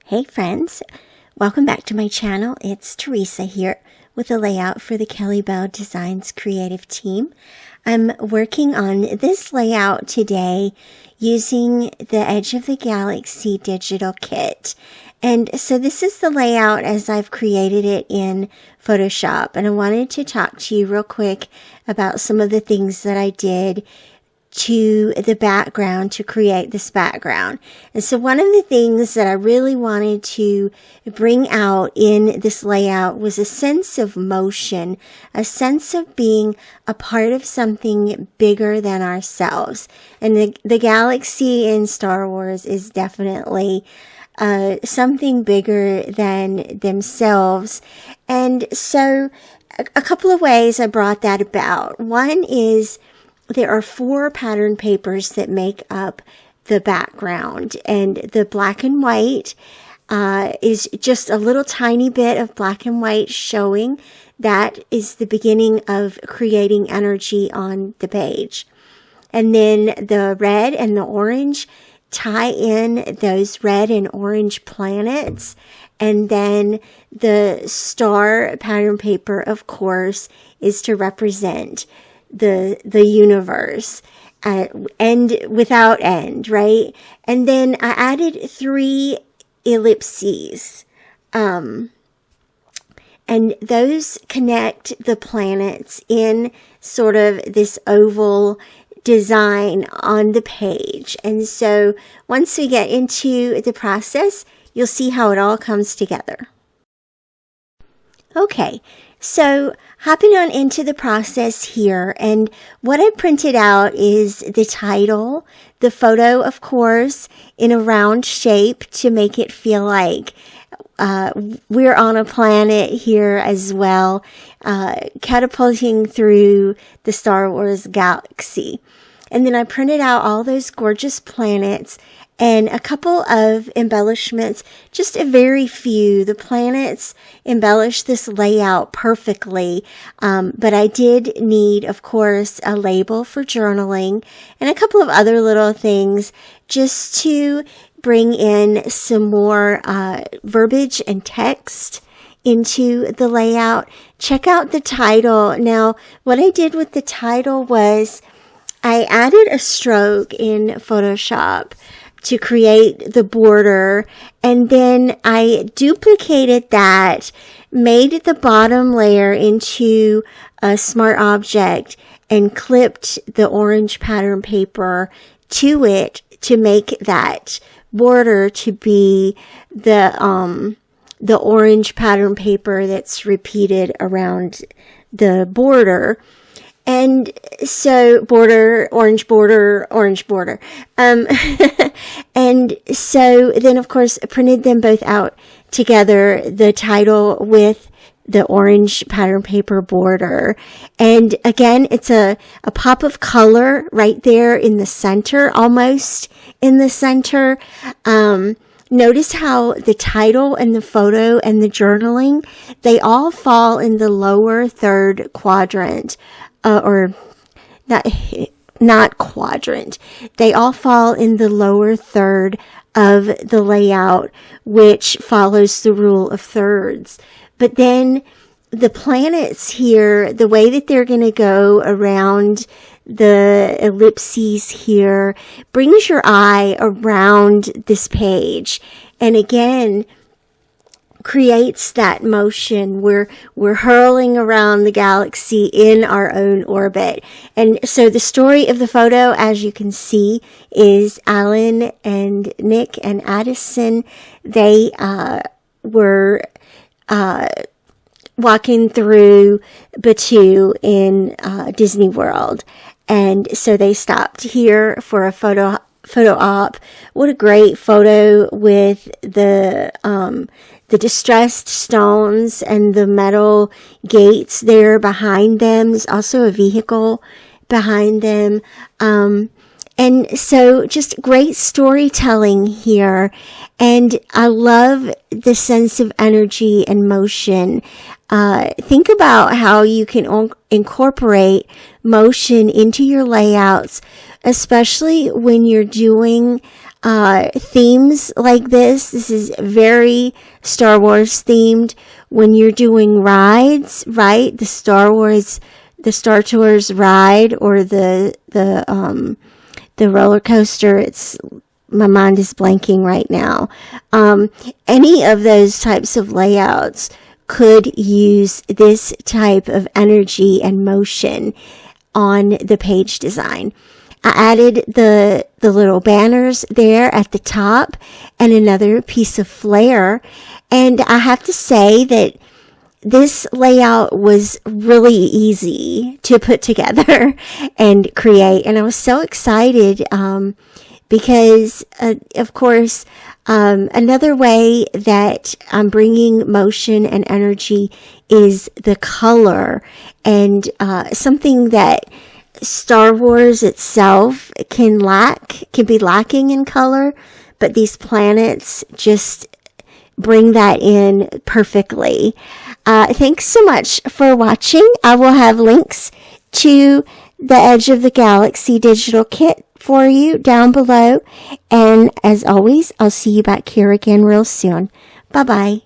Hey friends, welcome back to my channel. It's Teresa here with a layout for the Kellybell Designs creative team. I'm working on this layout today using the Edge of the Galaxy digital kit. And so this is the layout as I've created it in Photoshop. And I wanted to talk to you real quick about some of the things that I did to the background to create this background. And so one of the things that I really wanted to bring out in this layout was a sense of motion, a sense of being a part of something bigger than ourselves. And the galaxy in Star Wars is definitely something bigger than themselves. And so a couple of ways I brought that about. One is there are 4 pattern papers that make up the background, and the black and white is just a little tiny bit of black and white showing that is the beginning of creating energy on the page. And then the red and the orange tie in those red and orange planets. And then the star pattern paper, of course, is to represent the universe, end without end, right? And then I added 3 ellipses, and those connect the planets in sort of this oval design on the page. And so once we get into the process, you'll see how it all comes together. Okay, so hopping on into the process here, and what I printed out is the title, the photo, of course, in a round shape to make it feel like we're on a planet here as well, catapulting through the Star Wars galaxy. And then I printed out all those gorgeous planets and a couple of embellishments, just a very few. The planets embellish this layout perfectly, but I did need, of course, a label for journaling and a couple of other little things just to bring in some more verbiage and text into the layout. Check out the title. Now, what I did with the title was I added a stroke in Photoshop to create the border, and then I duplicated that, made the bottom layer into a smart object, and clipped the orange pattern paper to it to make that border to be the orange pattern paper that's repeated around the border. And so border, orange border, orange border. And so then, of course, I printed them both out together, the title with the orange pattern paper border. And again, it's a pop of color right there in the center, almost in the center. Notice how the title and the photo and the journaling, they all fall in the lower third quadrant. Or not quadrant. They all fall in the lower third of the layout, which follows the rule of thirds. But then the planets here, the way that they're going to go around the ellipses here, brings your eye around this page. And again, creates that motion. We're hurling around the galaxy in our own orbit. And so the story of the photo, as you can see, is Alan and Nick and Addison. They were walking through Batuu in Disney World. And so they stopped here for a photo op. What a great photo with the distressed stones and the metal gates there behind them. There's also a vehicle behind them. And so just great storytelling here. And I love the sense of energy and motion. Think about how you can incorporate motion into your layouts, especially when you're doing themes like this. This is very Star Wars themed. When you're doing rides, right? The Star Tours ride, or the roller coaster. My mind is blanking right now. Any of those types of layouts could use this type of energy and motion on the page design. I added the little banners there at the top and another piece of flair. And I have to say that this layout was really easy to put together and create. And I was so excited because, of course, another way that I'm bringing motion and energy is the color, and something that Star Wars itself can be lacking in color, but these planets just bring that in perfectly. Thanks so much for watching. I will have links to the Edge of the Galaxy digital kit for you down below. And as always, I'll see you back here again real soon. Bye-bye.